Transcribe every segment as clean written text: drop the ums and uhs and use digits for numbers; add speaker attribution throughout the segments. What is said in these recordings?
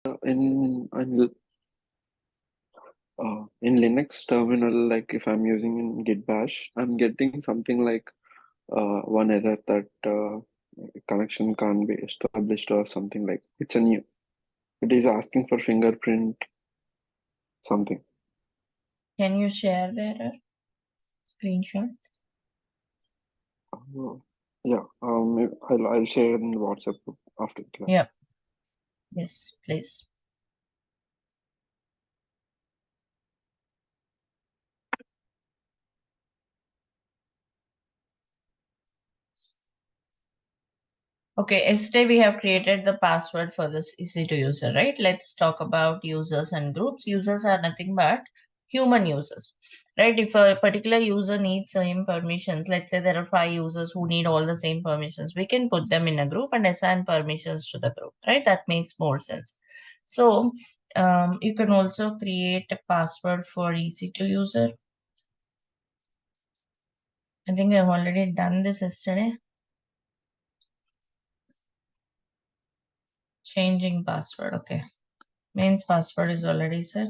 Speaker 1: in in Linux terminal, like if I'm using in Git Bash, I'm getting something like one error that connection can't be established or something like it's a new. It is asking for fingerprint something.
Speaker 2: Can you share the error screenshot?
Speaker 1: Uh, yeah, I'll share in WhatsApp group after class.
Speaker 2: Yeah. Yes, please. Okay, yesterday we have created the password for this EC2 user, right? Let's talk about users and groups. Users are nothing but human users, right? If a particular user needs same permissions, let's say there are 5 users who need all the same permissions, we can put them in a group and assign permissions to the group, right? That makes more sense. So you can also create a password for EC2 user. I think I've already done this yesterday. Changing password. Okay. Means password is already set.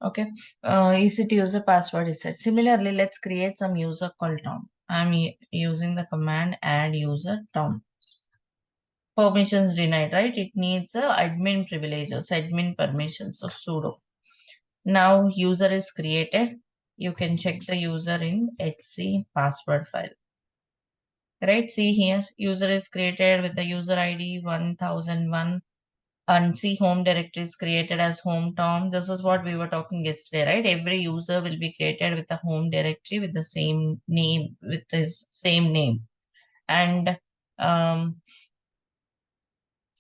Speaker 2: Okay. EC2 user password is set. Similarly, let's create some user called Tom. I'm using the command add user Tom. Permissions denied, right? It needs admin privileges, admin permissions, so sudo. Now user is created. You can check the user in HC password file. Right, see here, user is created with the user ID 1001 and see home directory is created as home Tom. This is what we were talking yesterday, right? Every user will be created with a home directory with the same name, with his same name. And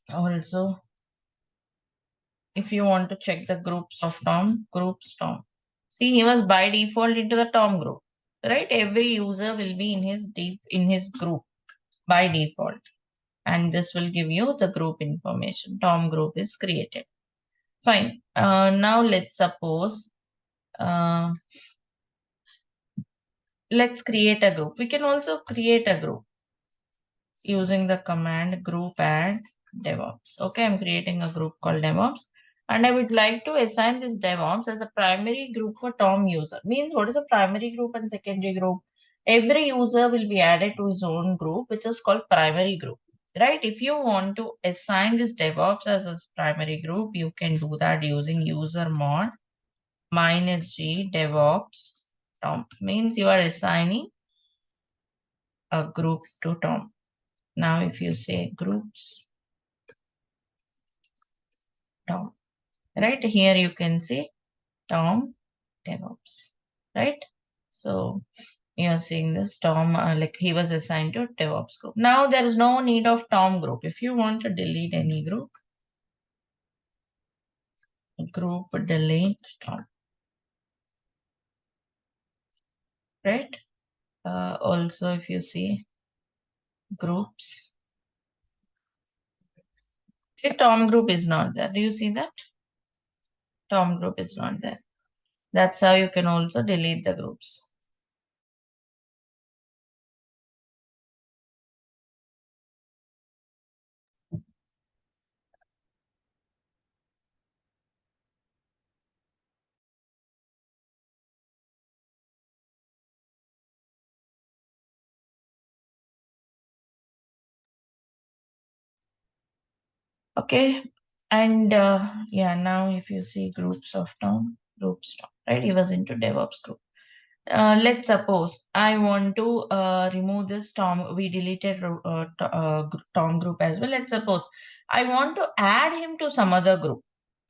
Speaker 2: also, if you want to check the groups of Tom, groups Tom. See, he was by default into the Tom group, right? Every user will be in his group by default. And this will give you the group information. Tom group is created. Fine. Now let's suppose, let's create a group. We can also create a group using the command group add DevOps. Okay, I'm creating a group called DevOps. And I would like to assign this DevOps as a primary group for Tom user. Means what is a primary group and secondary group? Every user will be added to his own group, which is called primary group. Right? If you want to assign this DevOps as a primary group, you can do that using user mod -g DevOps Tom. Means you are assigning a group to Tom. Now, if you say groups Tom, right here you can see Tom DevOps, right? So you are seeing this Tom, like he was assigned to DevOps group. Now there is no need of Tom group. If you want to delete any group delete Tom, right? Also, if you see groups, the Tom group is not there. Do you see that? Tom group is not there. That's how you can also delete the groups. Okay. And yeah, now if you see groups, Tom, right? He was into DevOps group. Let's suppose I want to remove this Tom. We deleted Tom group as well. Let's suppose I want to add him to some other group,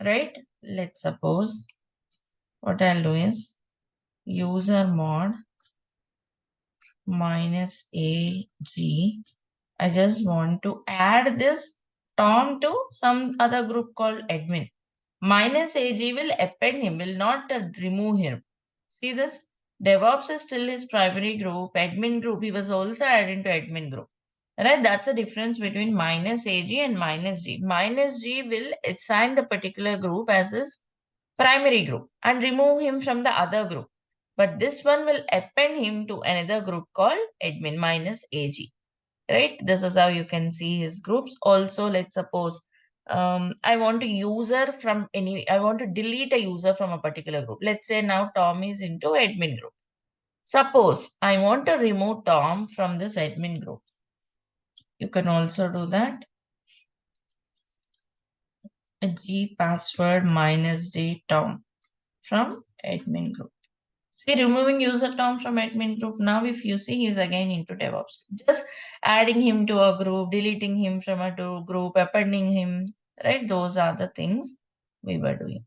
Speaker 2: right? Let's suppose what I'll do is user mod -ag. I just want to add this Tom to some other group called admin. -ag will append him, will not remove him. See this? DevOps is still his primary group, admin group. He was also added to admin group. Right? That's the difference between -ag and -g. -g will assign the particular group as his primary group and remove him from the other group. But this one will append him to another group called admin -ag. Right? This is how you can see his groups. Also, let's suppose I want I want to delete a user from a particular group. Let's say now Tom is into admin group. Suppose I want to remove Tom from this admin group. You can also do that. G password -d Tom from admin group. See, removing user Tom from admin group. Now, if you see, he's again into DevOps. Just adding him to a group, deleting him from a group, appending him, right? Those are the things we were doing.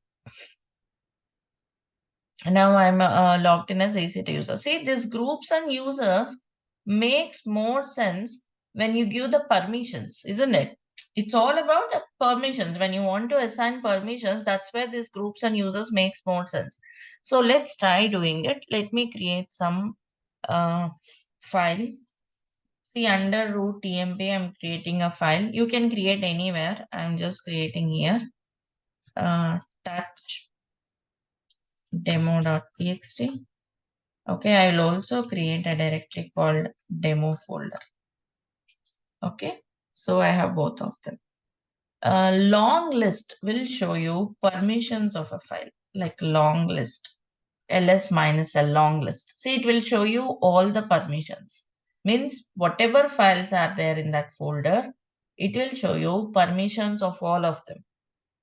Speaker 2: Now I'm logged in as ACT user. See, these groups and users makes more sense when you give the permissions, isn't it? It's all about the permissions. When you want to assign permissions, that's where these groups and users makes more sense. So let's try doing it. Let me create some file. See, under root tmp, I'm creating a file. You can create anywhere. I'm just creating here. Touch demo.txt. Okay, I will also create a directory called demo folder. Okay, so I have both of them. A long list will show you permissions of a file, like long list, ls minus a long list. See, it will show you all the permissions. Means whatever files are there in that folder, it will show you permissions of all of them.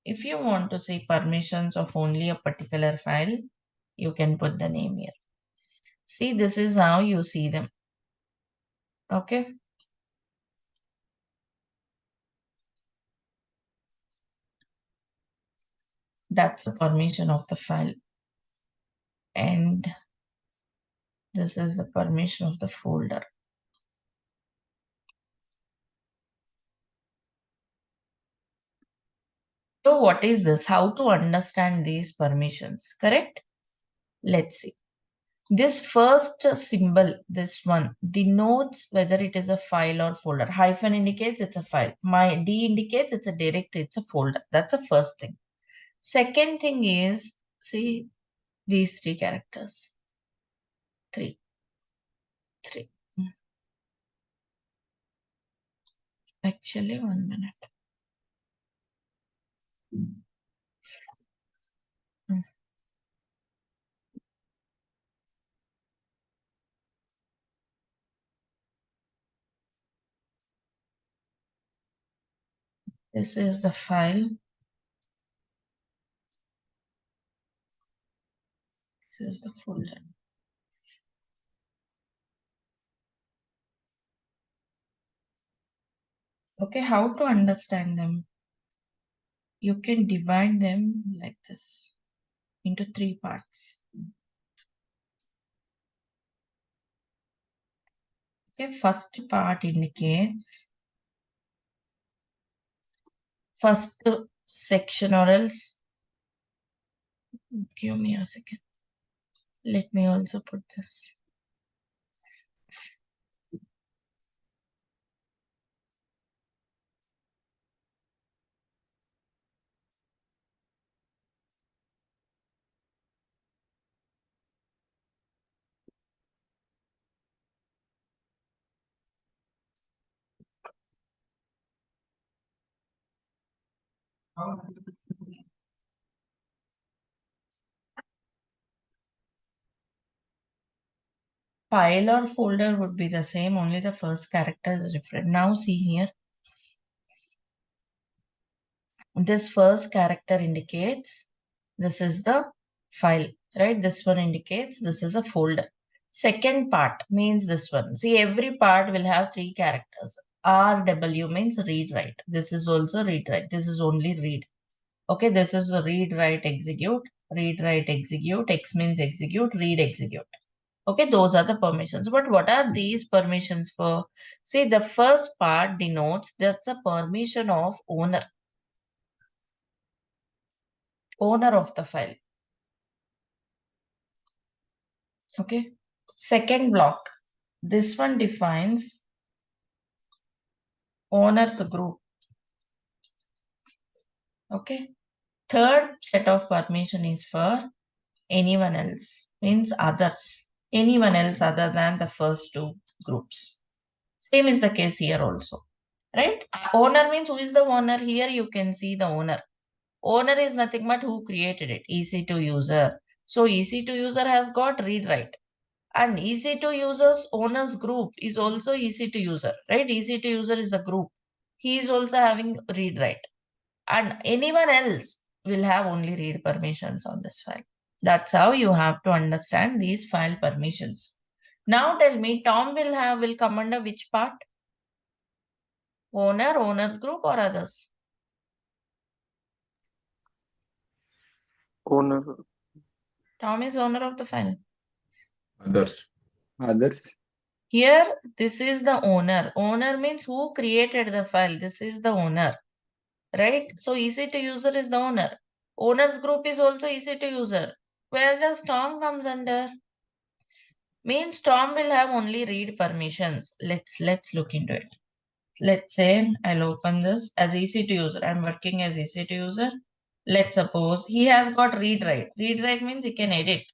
Speaker 2: If you want to see permissions of only a particular file, you can put the name here. See, this is how you see them. Okay. That's the permission of the file. And this is the permission of the folder. So what is this? How to understand these permissions, correct? Let's see. This first symbol, this one, denotes whether it is a file or folder. Hyphen indicates it's a file. My D indicates it's a directory, it's a folder. That's the first thing. Second thing is, see these three characters. Three. Actually, 1 minute. This is the file. This is the folder. Okay, how to understand them? You can divide them like this into three parts. Okay, first part indicates first section, or else give me a second. Let me also put this. File or folder would be the same, only the first character is different. Now see here. This first character indicates this is the file, right? This one indicates this is a folder. Second part means this one. See, every part will have three characters. RW means read write. This is also read write. This is only read. Okay, this is read write execute. Read write execute. X means execute. Read execute. Okay, those are the permissions. But what are these permissions for? See, the first part denotes that's a permission of owner of the file. Okay. Second block. This one defines owner's group. Okay. Third set of permission is for anyone else, means others. Anyone else other than the first two groups. Same is the case here also. right? Owner means who is the owner? Here you can see the owner. Owner is nothing but who created it, EC2 user. So EC2 user has got read write. And EC2 users owners group is also EC2 user, right? EC2 user is the group. He is also having read write. And anyone else will have only read permissions on this file. That's how you have to understand these file permissions. Now tell me, Tom will come under which part? Owner, owners group or others?
Speaker 1: Owner.
Speaker 2: Tom is owner of the file.
Speaker 3: Others.
Speaker 4: Others.
Speaker 2: Here, this is the owner. Owner means who created the file. This is the owner, right? So EC2 user is the owner. Owners group is also EC2 user. Where does Tom comes under? Means Tom will have only read permissions. Let's look into it. Let's say I'll open this as EC2 user. I'm working as EC2 user. Let's suppose he has got read write. Read write means he can edit.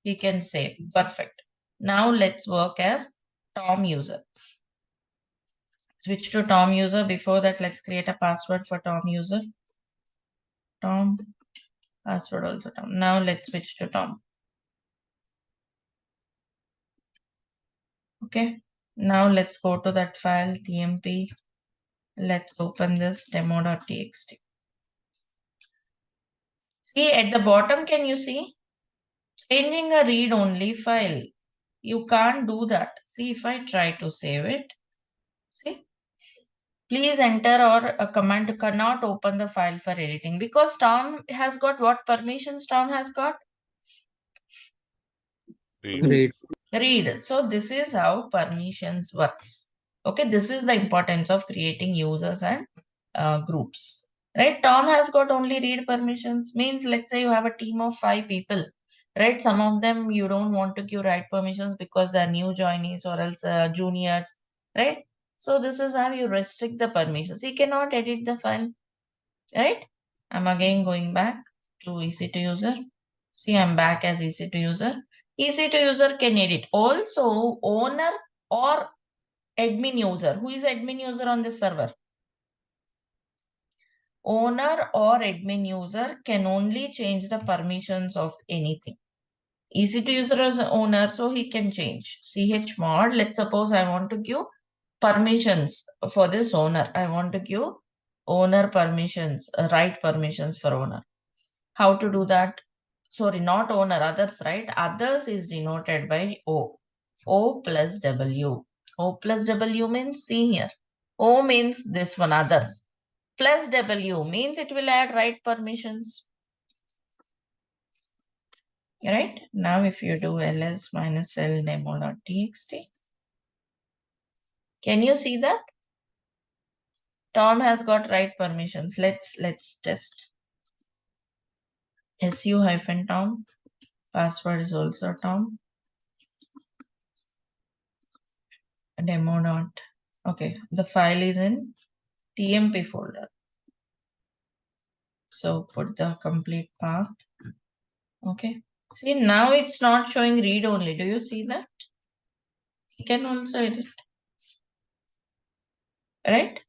Speaker 2: He can save. Perfect. Now let's work as Tom user. Switch to Tom user. Before that, let's create a password for Tom user. Tom. Password also Tom. Now let's switch to Tom. Okay. Now let's go to that file tmp. Let's open this demo.txt. See at the bottom, can you see? Changing a read-only file. You can't do that. See if I try to save it. See? Please enter or a command cannot open the file for editing because Tom has got what permissions Tom has got?
Speaker 4: Read.
Speaker 2: Read. So this is how permissions works. Okay, this is the importance of creating users and groups. Right, Tom has got only read permissions. Means let's say you have a team of 5 people. Right, some of them you don't want to give write permissions because they're new joinees or else juniors. Right, so this is how you restrict the permissions. You cannot edit the file. Right, I'm again going back to EC2 user. See, I'm back as EC2 user. EC2 user can edit. Also, owner or admin user. Who is admin user on this server? Owner or admin user can only change the permissions of anything. EC2 user is an owner, so he can change. chmod, let's suppose I want to give permissions for this owner. I want to give owner permissions, write permissions for owner. How to do that? Sorry, not owner, others, right? Others is denoted by O. O plus W. O plus W means, see here. O means this one, others. Plus W means it will add write permissions. Right? Now if you do ls minus l demo.txt, can you see that? Tom has got write permissions. Let's test. su-tom. Password is also Tom. Demo dot. Okay, the file is in tmp folder. So put the complete path. Okay. See, now it's not showing read only. Do you see that? You can also edit. Right?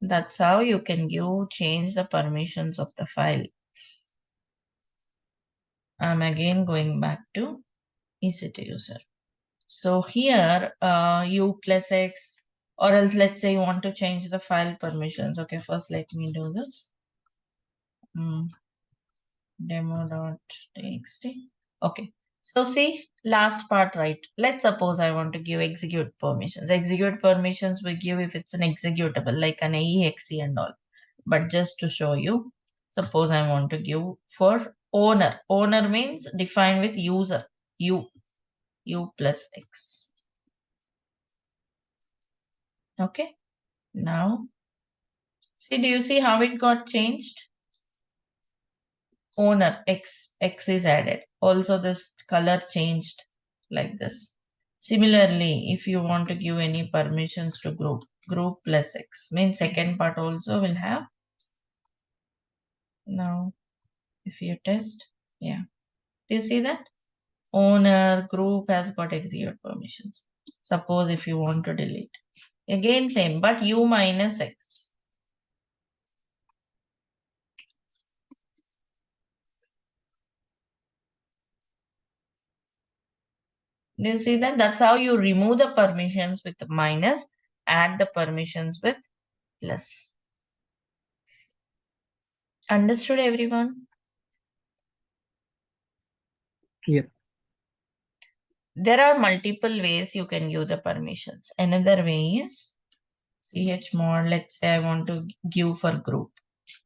Speaker 2: That's how you can change the permissions of the file. I'm again going back to EC2 user. So here u plus x, or else let's say you want to change the file permissions. Okay, first let me do this. Demo.txt. Okay, so see last part, right? Let's suppose I want to give execute permissions. Execute permissions we give if it's an executable like an exe and all. But just to show you, suppose I want to give for owner. Owner means defined with user, u plus x. Okay, now see, do you see how it got changed? Owner x is added. Also this color changed like this. Similarly, if you want to give any permissions to group plus x means second part also will have. Now if you test, yeah, do you see that? Owner group has got execute permissions. Suppose if you want to delete, Again same, but u minus x. Do you see that? That's how you remove the permissions with minus, add the permissions with plus. Understood, everyone?
Speaker 4: Yeah.
Speaker 2: There are multiple ways you can give the permissions. Another way is chmod. Let's say I want to give for group.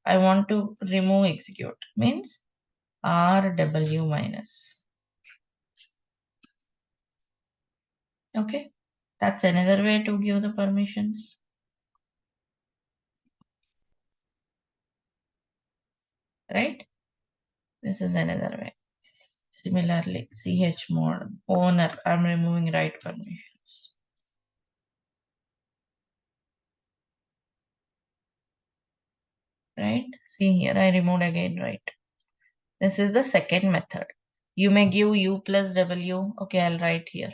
Speaker 2: I want to remove execute. Means rw minus. Okay. That's another way to give the permissions. Right? This is another way. Similarly, chmod owner. I'm removing write permissions. Right? See here, I removed again write. This is the second method. You may give u plus w. Okay, I'll write here.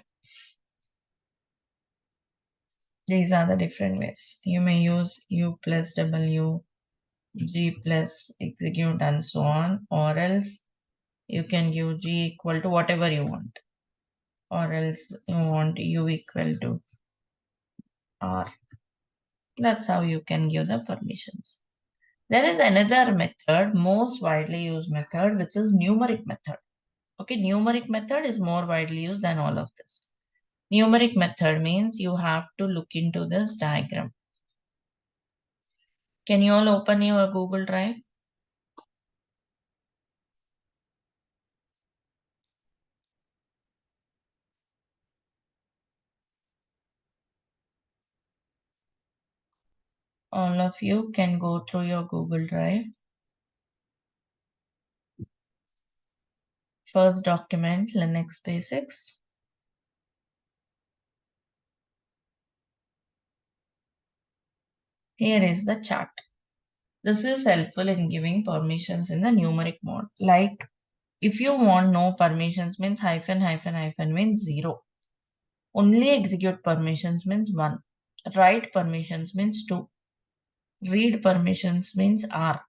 Speaker 2: These are the different ways. You may use u plus w, g plus execute and so on, or else you can give g equal to whatever you want, or else you want u equal to r. That's how you can give the permissions. There is another method, most widely used method, which is numeric method. Okay, numeric method is more widely used than all of this. Numeric method means you have to look into this diagram. Can you all open your Google Drive? All of you can go through your Google Drive. First document, Linux Basics. Here is the chart. This is helpful in giving permissions in the numeric mode. Like if you want no permissions means hyphen hyphen hyphen means 0. Only execute permissions means 1. Write permissions means 2. Read permissions means R.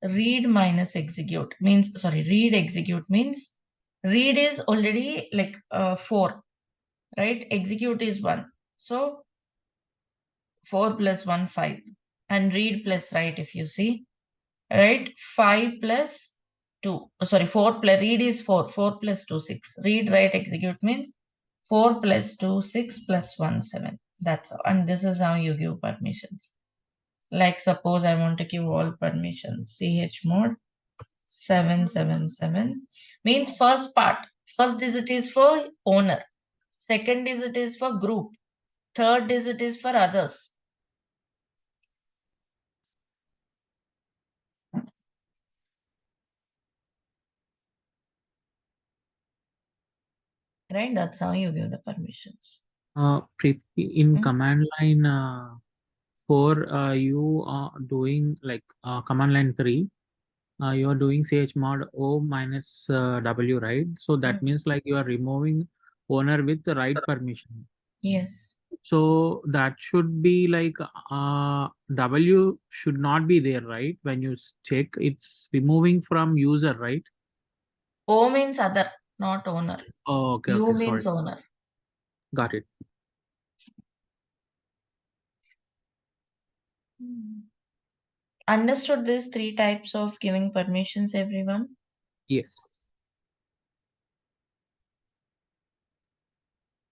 Speaker 2: Read minus execute means, read execute means, read is already like 4, right? Execute is 1. So 4 plus 1, 5. And read plus write if you see, right? 5 plus 2, 4 plus, read is 4, 4 plus 2, 6. Read, write, execute means 4 plus 2, 6 plus 1, 7. That's all. And this is how you give permissions. Like suppose I want to give all permissions, chmod 777 means first part, first digit is for owner, second digit is for group, third digit is for others. Right? That's how you give the permissions.
Speaker 4: Preethi, in
Speaker 2: Hmm?
Speaker 4: command line 4, you are doing like command line 3. You are doing chmod o minus w, right? So that means like you are removing owner with the right permission.
Speaker 2: Yes.
Speaker 4: So that should be like w should not be there, right? When you check, it's removing from user, right?
Speaker 2: O means other, not owner.
Speaker 4: Oh, okay,
Speaker 2: U
Speaker 4: okay,
Speaker 2: means
Speaker 4: sorry.
Speaker 2: owner.
Speaker 4: Got it.
Speaker 2: Understood these 3 types of giving permissions, everyone?
Speaker 4: Yes.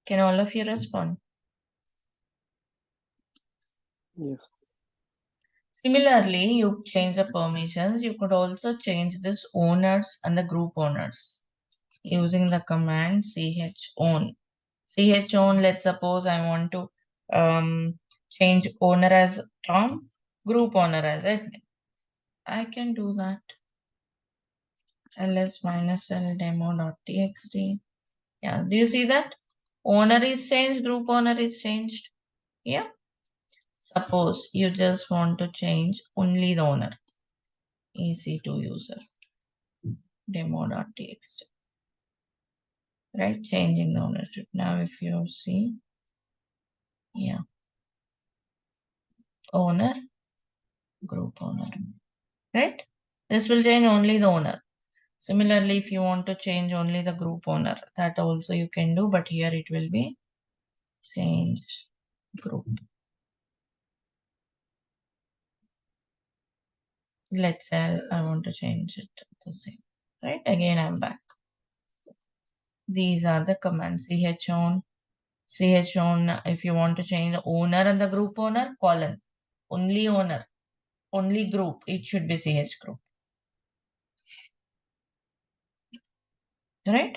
Speaker 2: Can all of you respond?
Speaker 1: Yes.
Speaker 2: Similarly, you change the permissions. You could also change this owners and the group owners using the command chown. Chown, let's suppose I want to change owner as Tom, group owner as admin. I can do that. ls minus l demo.txt. Yeah, do you see that? Owner is changed, group owner is changed. Yeah. Suppose you just want to change only the owner. EC2 user demo.txt. Right? Changing the ownership. Now if you see, yeah. owner, group owner, right? This will change only the owner. Similarly, if you want to change only the group owner, that also you can do, but here it will be change group. Let's say I want to change it to the same, right? Again, I'm back. These are the commands. chown, if you want to change the owner and the group owner, colon, only owner, only group, it should be ch group, right?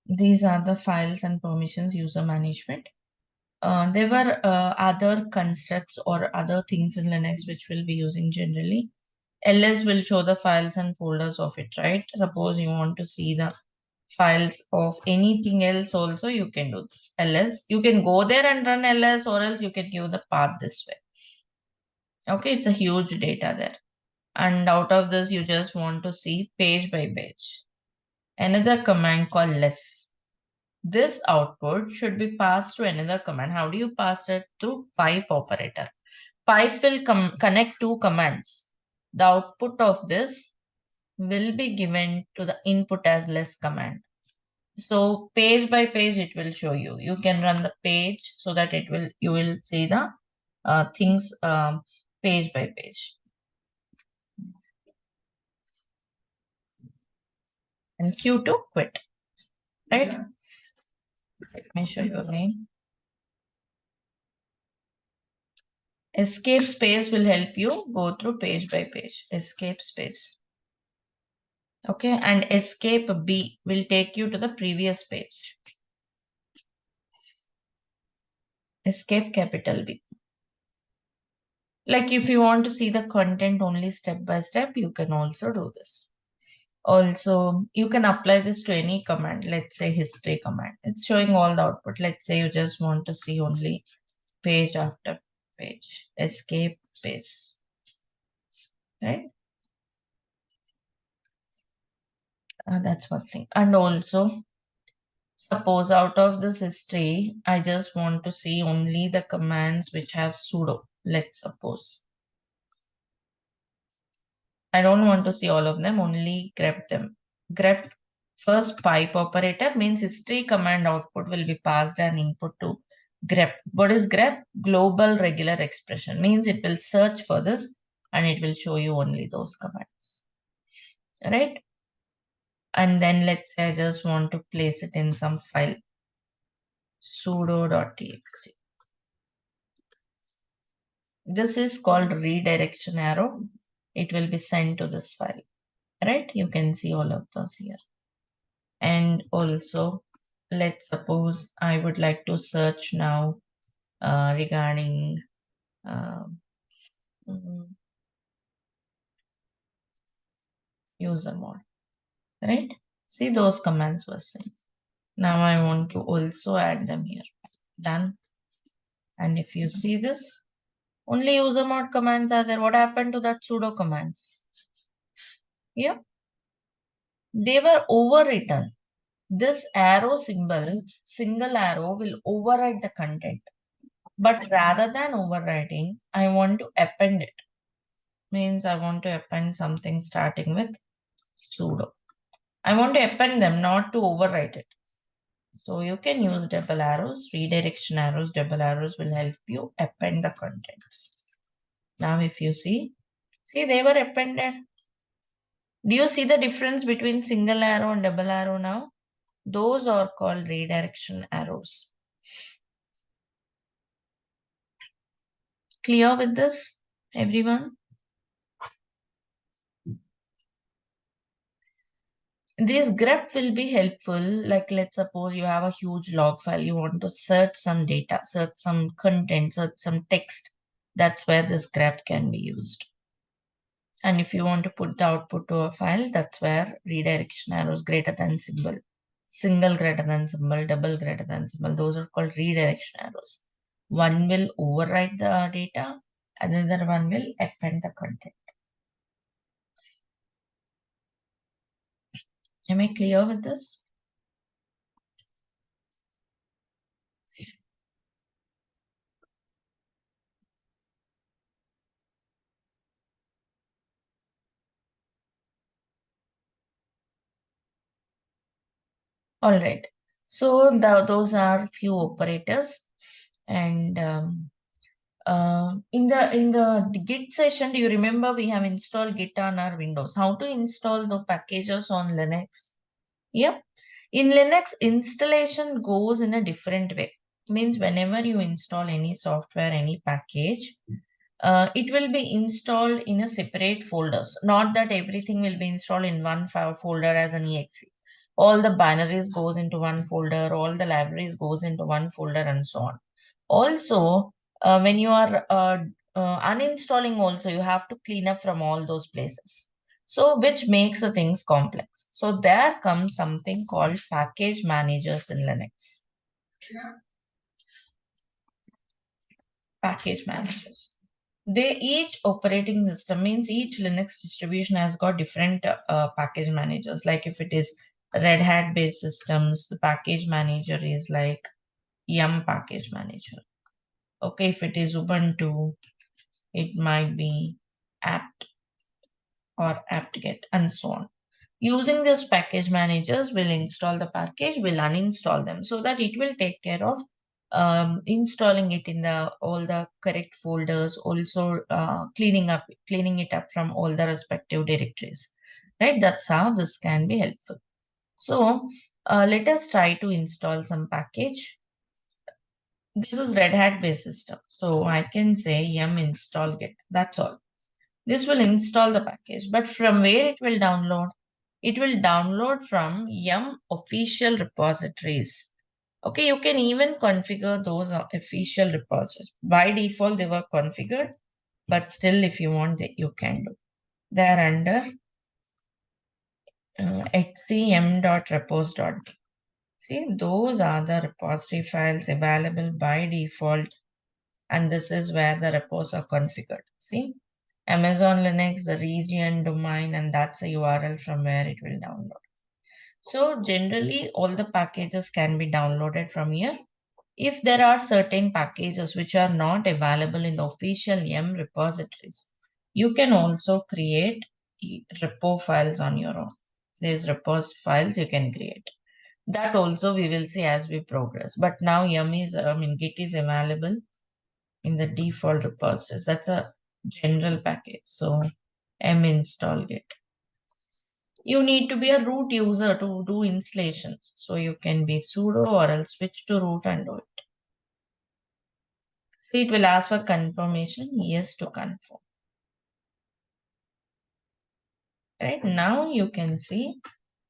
Speaker 2: These are the files and permissions, user management. There were other constructs or other things in Linux which we'll be using generally. ls will show the files and folders of it, right? Suppose you want to see the files of anything else also, you can do this. ls, you can go there and run ls, or else you can give the path this way. Okay, it's a huge data there. And out of this, you just want to see page by page. Another command called less. This output should be passed to another command. How do you pass it? Through pipe operator. Pipe will connect two commands. The output of this will be given to the input as less command. So page by page it will show you. You can run the page so that you will see the things page by page. And Q2 quit. Right? Let me show you again. Escape space will help you go through page by page. Escape space. Okay, and escape B will take you to the previous page. Escape capital B. Like if you want to see the content only step by step, you can also do this. Also, you can apply this to any command. Let's say history command. It's showing all the output. Let's say you just want to see only page after page. Escape space. Right? That's one thing. And also, suppose out of this history, I just want to see only the commands which have sudo. Let's suppose. I don't want to see all of them, only grep them. Grep first pipe operator means history command output will be passed an input to grep. What is grep? Global regular expression. Means it will search for this and it will show you only those commands. Right? And then let's say I just want to place it in some file. Sudo.txt. This is called redirection arrow. It will be sent to this file. Right? You can see all of those here. And also, let's suppose I would like to search now regarding user mode, right? See, those commands were sent. Now I want to also add them here. Done. And if you see this, only user mode commands are there. What happened to that sudo commands? Yeah, they were overwritten. This arrow symbol, single arrow, will override the content. But rather than overwriting, I want to append it. Means I want to append something starting with sudo. I want to append them, not to overwrite it. So you can use double arrows, redirection arrows, double arrows will help you append the contents. Now if you see they were appended. Do you see the difference between single arrow and double arrow now? Those are called redirection arrows. Clear with this, everyone? This grep will be helpful. Like let's suppose you have a huge log file. You want to search some data, search some content, search some text. That's where this grep can be used. And if you want to put the output to a file, that's where redirection arrows greater than symbol, single greater than symbol, double greater than symbol. Those are called redirection arrows. One will overwrite the data, another one will append the content. Am I clear with this? All right. So those are few operators, and in the Git session, do you remember we have installed Git on our Windows? How to install the packages on Linux? Yep. In Linux, installation goes in a different way. Means whenever you install any software, any package, it will be installed in a separate folders. Not that everything will be installed in one file folder as an exe. All the binaries goes into one folder, all the libraries goes into one folder, and so on. Also, when you are uninstalling also, you have to clean up from all those places. So which makes the things complex. So there comes something called package managers in Linux. Package managers. They each operating system means each Linux distribution has got different package managers. Like if it is Red Hat based systems, the package manager is like Yum package manager. Okay, if it is Ubuntu, it might be apt or apt-get and so on. Using this package managers, we'll install the package, we'll uninstall them so that it will take care of installing it in all the correct folders, also cleaning it up from all the respective directories. Right? That's how this can be helpful. So let us try to install some package. This is Red Hat based system. So I can say yum install git. That's all. This will install the package, but from where it will download? It will download from yum official repositories. Okay, you can even configure those official repositories. By default, they were configured, but still, if you want, you can do. They're under htm.repos.d. See, those are the repository files available by default, and this is where the repos are configured. See, Amazon Linux, the region, domain, and that's a URL from where it will download. So generally, all the packages can be downloaded from here. If there are certain packages which are not available in the official yum repositories, you can also create repo files on your own. There's repos files you can create. That also we will see as we progress. But now Git is available in the default repositories. That's a general package. So install Git. You need to be a root user to do installations. So you can be sudo or else switch to root and do it. See, it will ask for confirmation. Yes to confirm. Right now you can see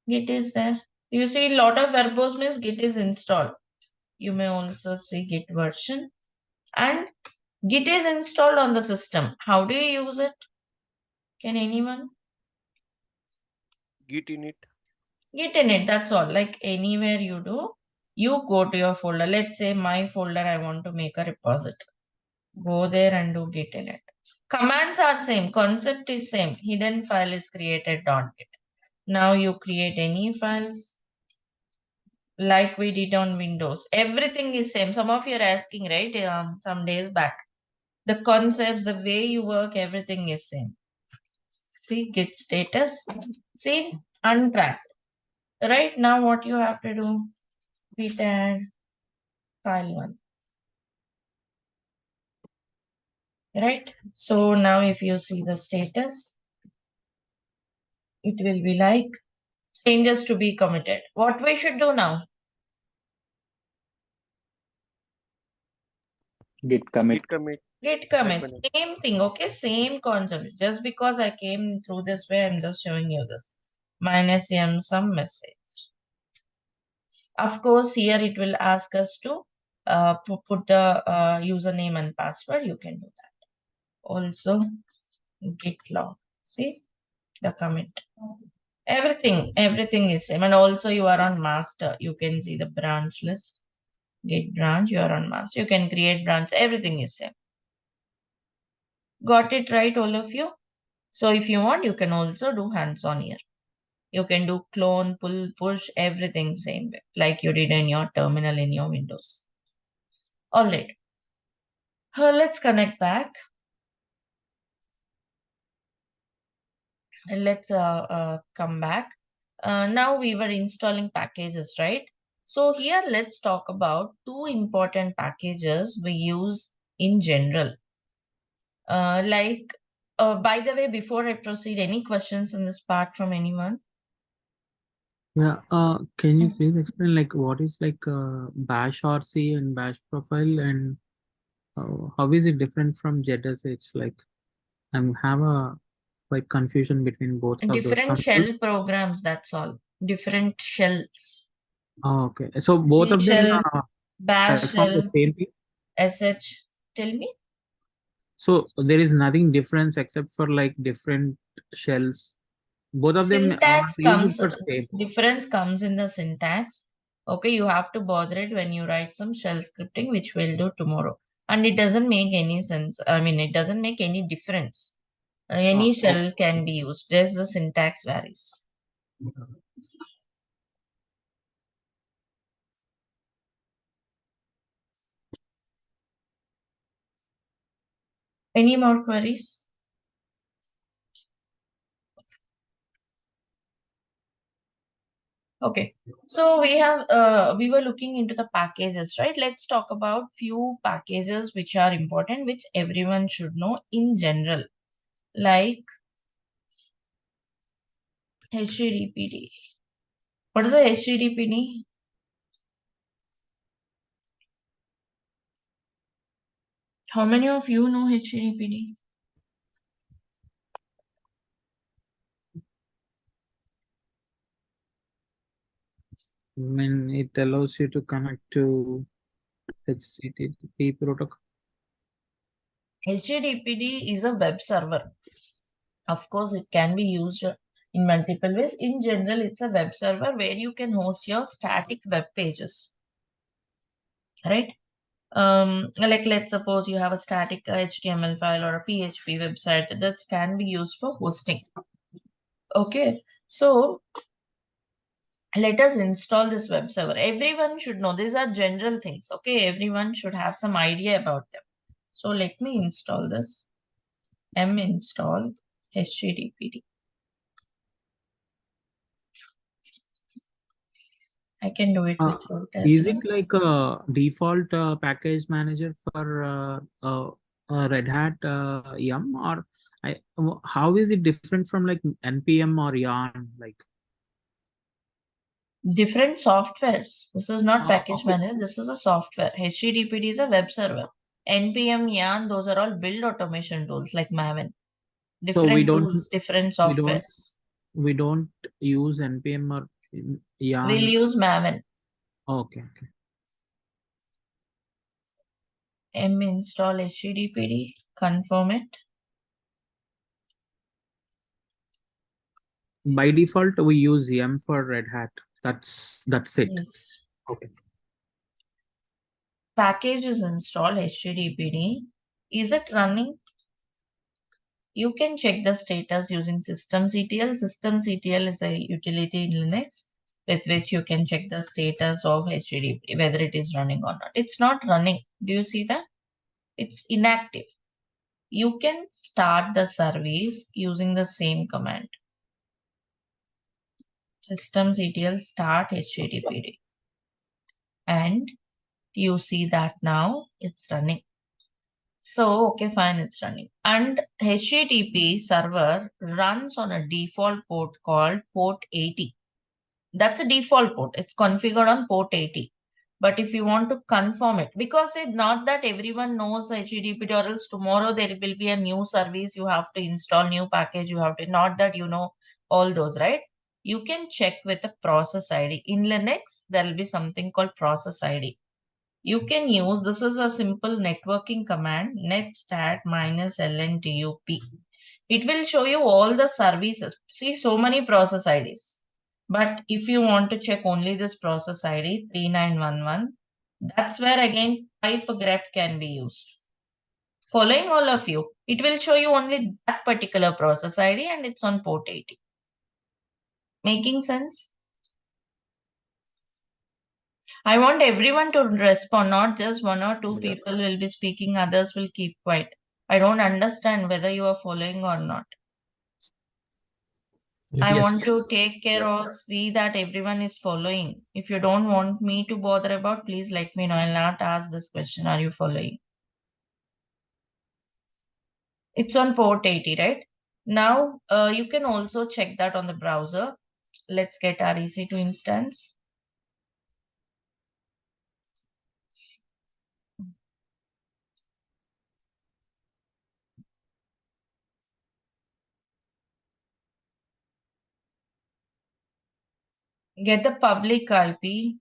Speaker 2: Git is there. You see a lot of verbose means Git is installed. You may also see Git version and Git is installed on the system. How do you use it? Can anyone?
Speaker 5: Git init.
Speaker 2: Git init, that's all. Like anywhere you do, you go to your folder. Let's say my folder, I want to make a repository. Go there and do git init. Commands are same. Concept is same. Hidden file is created on Git. Now you create any files like we did on Windows. Everything is same. Some of you are asking, right? Some days back. The concepts, the way you work, everything is same. See, git status. See, untracked. Right now, what you have to do? Git add file 1. Right? So now if you see the status, it will be like changes to be committed. What we should do now?
Speaker 6: Git commit.
Speaker 5: Git commit.
Speaker 2: Git commit. Same thing, okay? Same concept. Just because I came through this way, I'm just showing you this. Minus m some message. Of course, here it will ask us to put the username and password. You can do that. Also, git log. See the commit. Everything is same. And also you are on master. You can see the branch list. Git branch, you are on master. You can create branch. Everything is same. Got it right, all of you? So if you want, you can also do hands-on here. You can do clone, pull, push, everything same way, like you did in your terminal in your Windows. All right. Let's connect back. And let's come back. Now we were installing packages, right? So here let's talk about two important packages we use in general. By the way, before I proceed, any questions in this part from anyone?
Speaker 4: Yeah, can you please explain like what is like bash RC and bash profile, and how is it different from ZSH? Like I'm have a like confusion between both of those.
Speaker 2: Different shell programs, that's all. Different shells.
Speaker 4: Oh, okay. So both
Speaker 2: C
Speaker 4: of them
Speaker 2: shell, bash
Speaker 4: perform the
Speaker 2: shell,
Speaker 4: same thing.
Speaker 2: SH. Tell me.
Speaker 4: So there is nothing difference except for like different shells. Both of them are
Speaker 2: Syntax
Speaker 4: used
Speaker 2: comes,
Speaker 4: for same.
Speaker 2: difference comes in the syntax. Okay, you have to bother it when you write some shell scripting, which we'll do tomorrow. And it doesn't make any sense. I mean, it doesn't make any difference. Any shell can be used. Just the syntax varies. Any more queries? Okay, so we were looking into the packages, right? Let's talk about few packages which are important, which everyone should know in general, like HTTPD. What is the HTTPD? How many of you know HTTPD?
Speaker 4: I mean, it allows you to connect to HTTP protocol.
Speaker 2: HTTPD is a web server. Of course, it can be used in multiple ways. In general, it's a web server where you can host your static web pages, right? Like let's suppose you have a static HTML file or a PHP website that can be used for hosting. Okay, so let us install this web server. Everyone should know these are general things. Okay, everyone should have some idea about them. So let me install this. Install HTTPD. I can do it without as
Speaker 4: Is
Speaker 2: well.
Speaker 4: it like a default package manager for Red Hat yum, or how is it different from like npm or yarn? Like
Speaker 2: Different softwares. This is not package
Speaker 4: okay.
Speaker 2: manager. This is a software. HTTPD is a web server. NPM, Yarn, those are all build automation tools like Maven.
Speaker 4: So we
Speaker 2: Different
Speaker 4: don't
Speaker 2: tools, different
Speaker 4: we don't
Speaker 2: softwares.
Speaker 4: we don't use npm or yarn.
Speaker 2: We'll use Maven.
Speaker 4: Okay.
Speaker 2: Install HTTPD. Confirm it.
Speaker 4: By default, we use yum for Red Hat. That's it.
Speaker 2: Yes.
Speaker 4: Okay.
Speaker 2: Package is installed. HTTPD. Is it running? You can check the status using systemctl. Systemctl is a utility in Linux with which you can check the status of HTTP, whether it is running or not. It's not running. Do you see that? It's inactive. You can start the service using the same command. Systemctl start HTTPD. And you see that now it's running. So, okay, fine, it's running. And HTTP server runs on a default port called port 80. That's a default port. It's configured on port 80. But if you want to confirm it, because it's not that everyone knows HTTP, or else tomorrow there will be a new service, you have to install new package, you have to, not that you know all those, right? You can check with the process ID. In Linux, there will be something called process ID. You can use, this is a simple networking command, netstat -lntup. It will show you all the services. See, so many process IDs. But if you want to check only this process ID 3911, that's where again pipe grep can be used. Following all of you, it will show you only that particular process ID and it's on port 80. Making sense? I want everyone to respond, not just one or two people will be speaking, others will keep quiet. I don't understand whether you are following or not. I
Speaker 3: Yes.
Speaker 2: want to take care of, see that everyone is following. If you don't want me to bother about, please let me know. I'll not ask this question. Are you following? It's on port 80, right? Now, you can also check that on the browser. Let's get our EC2 instance. Get the public IP.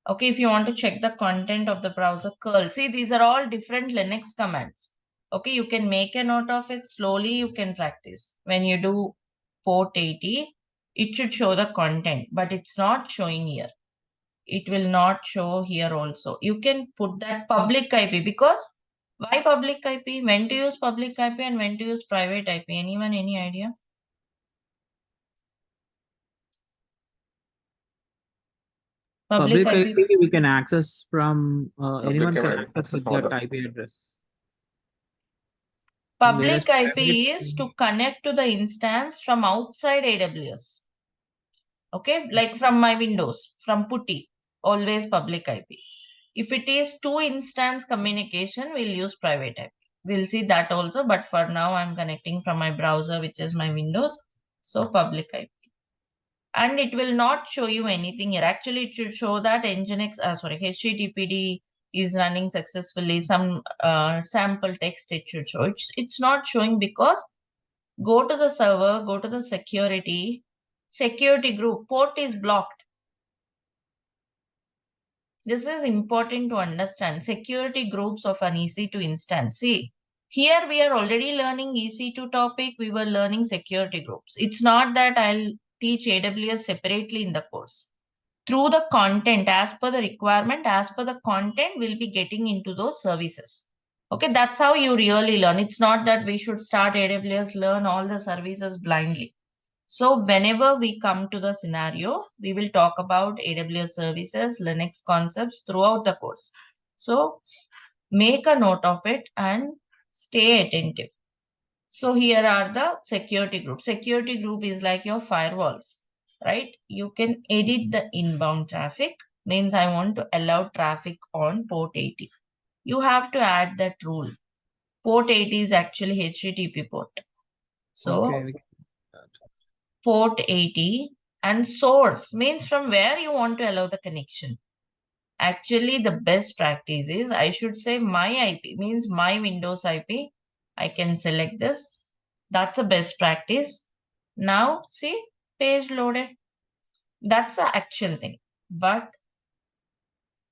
Speaker 2: Okay, if you want to check the content of the browser curl, see, these are all different Linux commands. Okay, you can make a note of it. Slowly you can practice. When you do port 80, it should show the content, but it's not showing here. It will not show here also. You can put that public IP, because why public IP? When to use public IP and when to use private IP? Anyone, any idea? Public
Speaker 4: Public
Speaker 2: IP.
Speaker 4: IP we can access from anyone can
Speaker 1: IP,
Speaker 4: access
Speaker 1: that's the
Speaker 4: with that
Speaker 1: product.
Speaker 4: IP address.
Speaker 2: Public
Speaker 4: Whereas
Speaker 2: IP is to connect to the instance from outside AWS. Okay, like from my Windows, from PuTTY, always public IP. If it is two instance communication, we'll use private IP. We'll see that also, but for now I'm connecting from my browser, which is my Windows. So public IP. And it will not show you anything here. Actually, it should show that Nginx, HTTPD is running successfully. Some sample text it should show. It's not showing because go to the server, go to the security group, port is blocked. This is important to understand. Security groups of an EC2 instance. See, here we are already learning EC2 topic. We were learning security groups. It's not that I'll teach AWS separately in the course. Through the content, as per the requirement, as per the content, we'll be getting into those services. Okay, that's how you really learn. It's not that we should start AWS, learn all the services blindly. So whenever we come to the scenario, we will talk about AWS services, Linux concepts throughout the course. So make a note of it and stay attentive. So here are the security groups. Security group is like your firewalls, right? You can edit the inbound traffic, means I want to allow traffic on port 80. You have to add that rule. Port 80 is actually HTTP port. So
Speaker 4: okay,
Speaker 2: port 80 and source means from where you want to allow the connection. Actually, the best practice is I should say my IP, means my Windows IP. I can select this. That's the best practice. Now, see, page loaded. That's the actual thing. But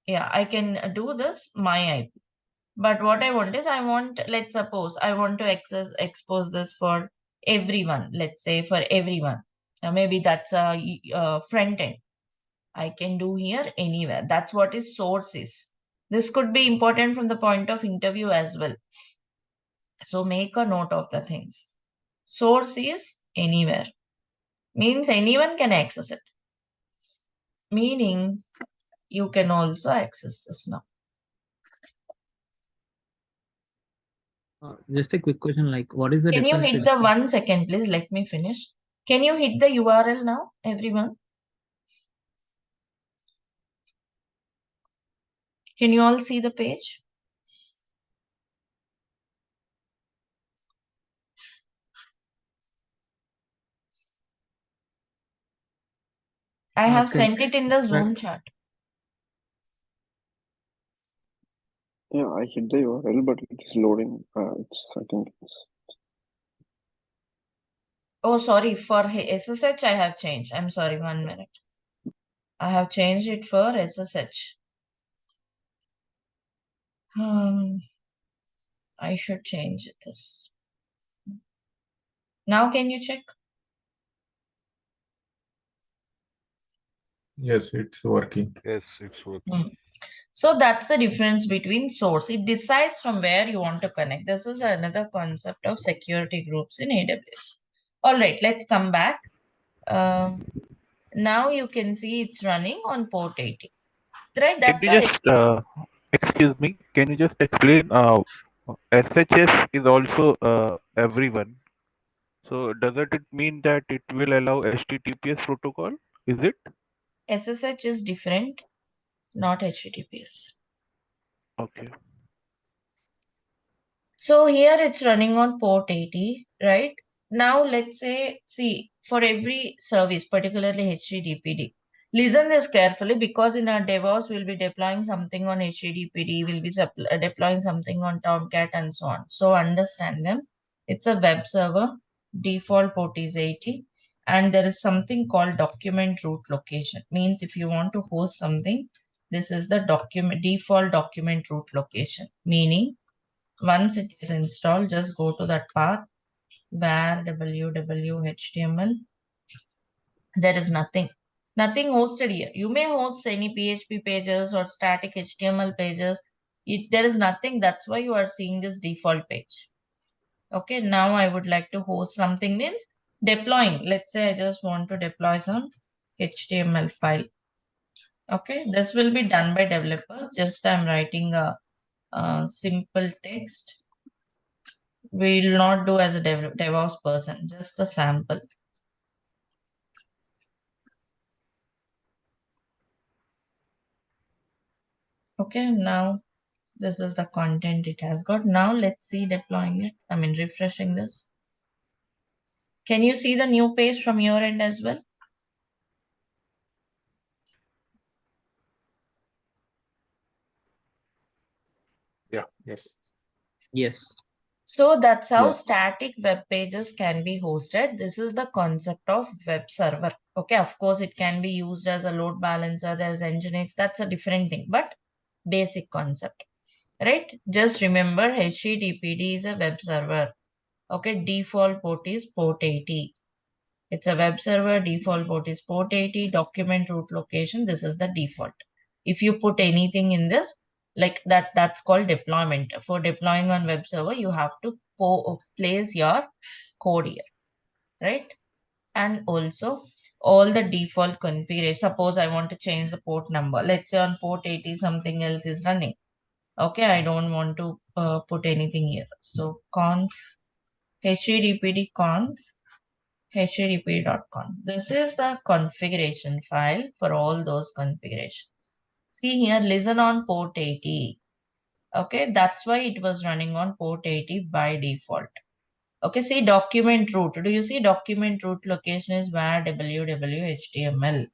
Speaker 2: yeah, I can do this, my IP. But what I want is let's suppose I want to expose this for everyone. Let's say for everyone. Maybe that's a front end. I can do here anywhere. That's what is source is. This could be important from the point of interview as well. So make a note of the things. Source is anywhere. Means anyone can access it. Meaning you can also access this now.
Speaker 4: just a quick question, like what is the
Speaker 2: Can you
Speaker 4: difference
Speaker 2: hit the
Speaker 4: between
Speaker 2: 1 second, please? Let me finish. Can you hit the URL now, everyone? Can you all see the page? I have
Speaker 4: can
Speaker 2: sent it in the Zoom chat.
Speaker 1: Yeah, I hit the URL, but it is loading. I think it's.
Speaker 2: Oh, sorry. For SSH, I have changed. I'm sorry. 1 minute. I have changed it for SSH. I should change this. Now, can you check?
Speaker 3: Yes, it's working.
Speaker 5: Yes, it's working.
Speaker 2: So that's the difference between source. It decides from where you want to connect. This is another concept of security groups in AWS. All right, let's come back. Now you can see it's running on port 80. Right,
Speaker 6: Can
Speaker 2: that's
Speaker 6: you just, excuse me, can you just explain SHS is also everyone. So doesn't it mean that it will allow HTTPS protocol? Is it?
Speaker 2: SSH is different, not HTTPS.
Speaker 6: Okay.
Speaker 2: So here it's running on port 80, right? Now let's say, see, for every service, particularly HTTPD, listen this carefully because in our DevOps, we'll be deploying something on HTTPD, we'll be deploying something on Tomcat and so on. So understand them. It's a web server, default port is 80, and there is something called document root location. Means if you want to host something, this is the default document root location, meaning once it is installed, just go to that path where www.html. There is nothing hosted here. You may host any PHP pages or static HTML pages. There is nothing. That's why you are seeing this default page. Okay, now I would like to host something, means deploying. Let's say I just want to deploy some HTML file. Okay, this will be done by developers. Just I'm writing a simple text. We will not do as a DevOps person, just a sample. Okay, now this is the content it has got. Now let's see deploying it. I mean, refreshing this. Can you see the new page from your end as well?
Speaker 3: Yeah. Yes.
Speaker 4: Yes.
Speaker 2: So that's how
Speaker 3: Yes.
Speaker 2: static web pages can be hosted. This is the concept of web server. Okay, of course, it can be used as a load balancer. There's Nginx. That's a different thing, but basic concept, right? Just remember HTTPD is a web server. Okay, default port is port 80. It's a web server, default port is port 80, document root location, this is the default. If you put anything in this, like that's called deployment. For deploying on web server, you have to place your code here, right? And also all the default configuration. Suppose I want to change the port number. Let's say on port 80, something else is running. Okay, I don't want to put anything here. So conf, httpd conf, http.conf. This is the configuration file for all those configurations. See here, listen on port 80. Okay, that's why it was running on port 80 by default. Okay, see document root. Do you see document root location is where www.html.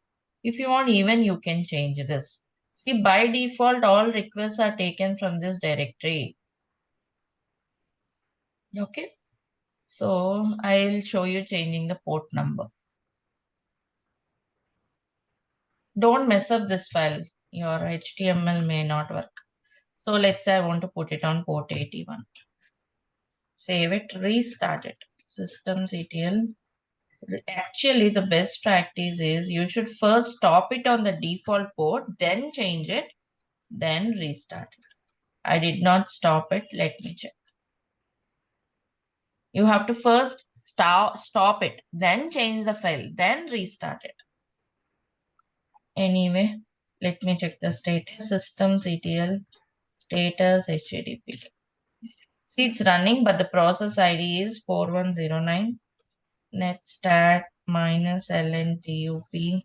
Speaker 2: If you want, even you can change this. See, by default, all requests are taken from this directory. Okay, so I'll show you changing the port number. Don't mess up this file. Your HTML may not work. So let's say I want to put it on port 81. Save it, restart it. Systemctl. Actually, the best practice is you should first stop it on the default port, then change it, then restart it. I did not stop it. Let me check. You have to first stop it, then change the file, then restart it. Anyway, let me check the status. Systemctl status HTTP. See, it's running, but the process ID is 4109 netstat minus lntup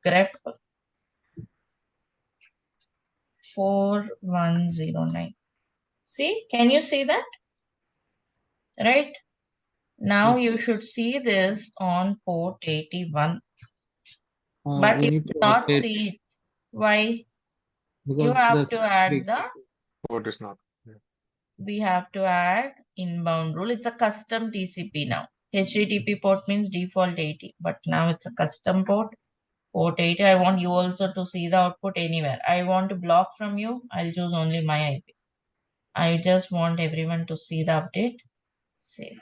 Speaker 2: grep 4109. See, can you see that? Right? Now
Speaker 4: Yes.
Speaker 2: you should see this on port 81.
Speaker 4: We
Speaker 2: But you
Speaker 4: need to
Speaker 2: cannot
Speaker 4: update
Speaker 2: see it. Why?
Speaker 4: because
Speaker 2: You have
Speaker 4: the
Speaker 2: to add the,
Speaker 3: Port is not. Yeah.
Speaker 2: we have to add inbound rule. It's a custom TCP now. HTTP port means default 80, but now it's a custom port. Port 80, I want you also to see the output anywhere. I want to block from you, I'll choose only my IP. I just want everyone to see the update. Save.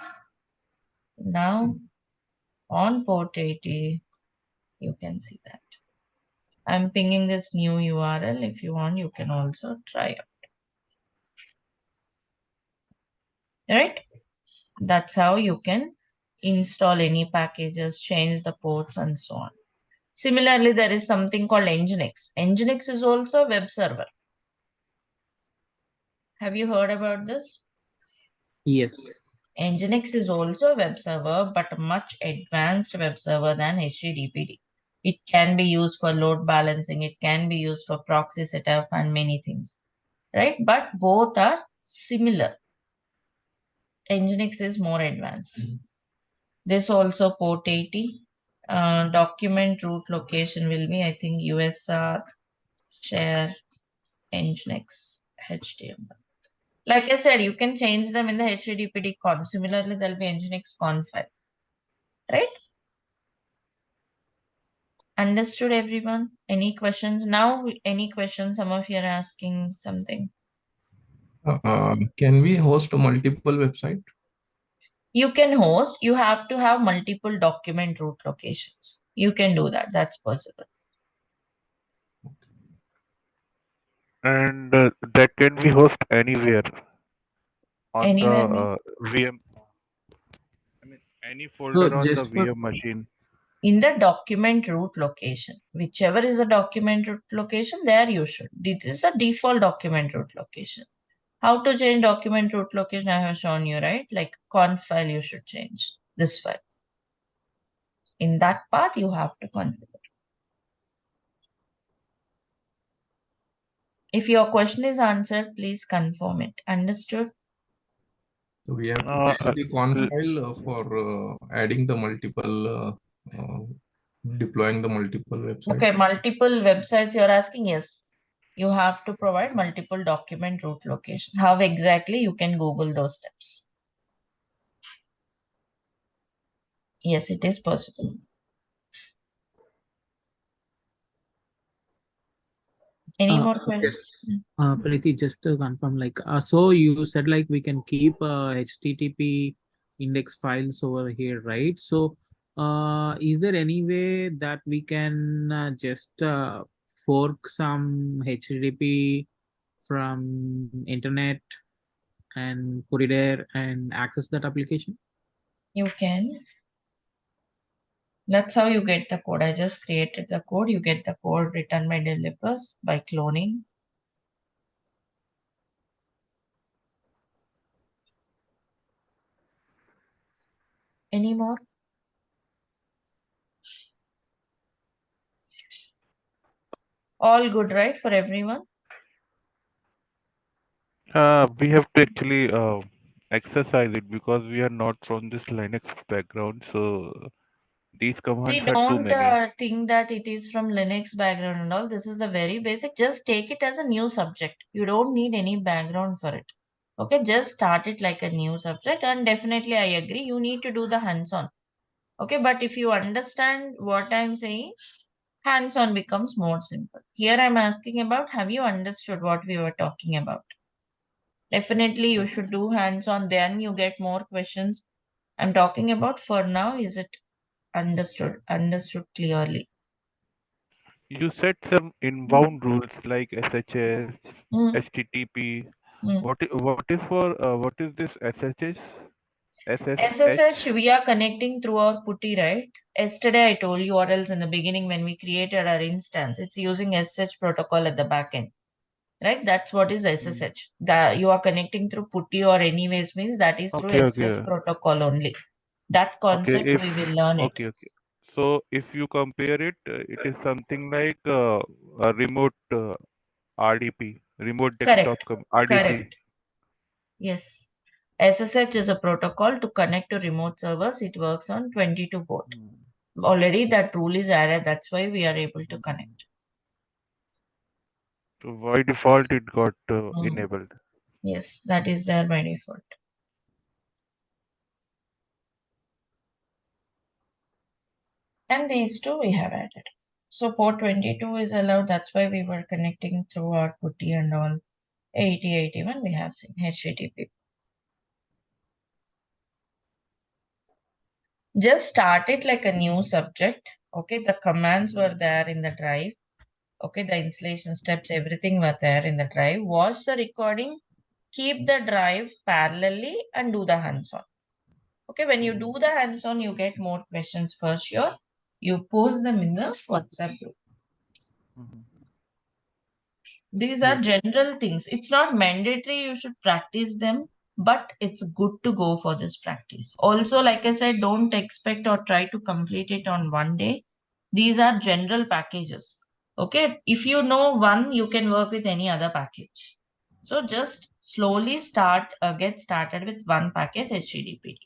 Speaker 2: Now on port 80, you can see that. I'm pinging this new URL. If you want, you can also try it. Right? That's how you can install any packages, change the ports and so on. Similarly, there is something called Nginx. Nginx is also a web server. Have you heard about this?
Speaker 4: yes.
Speaker 2: Nginx is also a web server, but a much advanced web server than HTTPD. It can be used for load balancing, it can be used for proxy setup and many things, right? But both are similar. Nginx is more advanced. This also port 80. Document root location will be, I think, USR share Nginx HTML. Like I said, you can change them in the HTTPD conf. Similarly, there'll be Nginx conf file, right? Understood, everyone? Any questions? Now, any questions? Some of you are asking something.
Speaker 5: Can we host multiple website?
Speaker 2: You can host. You have to have multiple document root locations. You can do that. That's possible.
Speaker 6: And that can be host anywhere on
Speaker 2: Anywhere,
Speaker 6: the VM. I mean, any
Speaker 4: So
Speaker 6: folder on the
Speaker 4: just for
Speaker 6: VM machine.
Speaker 2: in the document root location, whichever is the document root location, there you should. This is the default document root location. How to change document root location I have shown you, right? Like conf file you should change this file. In that path you have to configure. If your question is answered, please confirm it. Understood?
Speaker 5: So we have to
Speaker 6: Uh,
Speaker 5: change the conf
Speaker 6: l-
Speaker 5: file for adding the multiple, deploying the multiple websites.
Speaker 2: Okay, multiple websites you're asking, yes. You have to provide multiple document root location. How exactly you can Google those steps. Yes, it is possible. Any more questions?
Speaker 4: yes, Preethi, just to confirm, like, so you said like we can keep HTTP index files over here, right? So, is there any way that we can just fork some HTTP from internet and put it there and access that application?
Speaker 2: You can. That's how you get the code. I just created the code. You get the code written by developers by cloning. Any more? All good, right, for everyone?
Speaker 6: we have to actually exercise it because we are not from this Linux background. So these
Speaker 2: See,
Speaker 6: commands are too
Speaker 2: don't
Speaker 6: many.
Speaker 2: think that it is from Linux background and all. This is the very basic. Just take it as a new subject. You don't need any background for it. Okay, just start it like a new subject. And definitely, I agree, you need to do the hands-on. Okay, but if you understand what I'm saying, hands-on becomes more simple. Here I'm asking about, have you understood what we were talking about? Definitely, you should do hands-on, then you get more questions. I'm talking about for now, is it understood clearly?
Speaker 6: You set some inbound rules like SHS,
Speaker 2: Mm,
Speaker 6: HTTP.
Speaker 2: mm.
Speaker 6: What is this SHS?
Speaker 2: SSH,
Speaker 6: SSH?
Speaker 2: we are connecting through our putty, right? Yesterday I told you, or else in the beginning when we created our instance, it's using SSH protocol at the back end, right? That's what is SSH. That you are connecting through putty or anyways means that is through
Speaker 6: Okay,
Speaker 2: SSH
Speaker 6: okay,
Speaker 2: protocol only. That
Speaker 6: okay.
Speaker 2: concept we will learn it.
Speaker 6: Okay. So if you compare it, it is something like a remote RDP, remote desktop
Speaker 2: Correct.
Speaker 6: RDP.
Speaker 2: Correct. Yes. SSH is a protocol to connect to remote servers. It works on 22 port. Already that rule is added. That's why we are able to connect.
Speaker 6: So by default, it got enabled.
Speaker 2: Yes, that is there by default. And these two we have added. So port 22 is allowed. That's why we were connecting through our putty and all. 80, 81 we have seen HTTP. Just start it like a new subject. Okay, the commands were there in the drive. Okay, the installation steps, everything were there in the drive. Watch the recording, keep the drive parallelly and do the hands-on. Okay, when you do the hands-on, you get more questions for sure. You post them in the WhatsApp group. These are general things. It's not mandatory you should practice them. but it's good to go for this practice. Also, like I said, don't expect or try to complete it on one day. These are general packages. Okay, if you know one, you can work with any other package. So just slowly get started with one package HTTPD.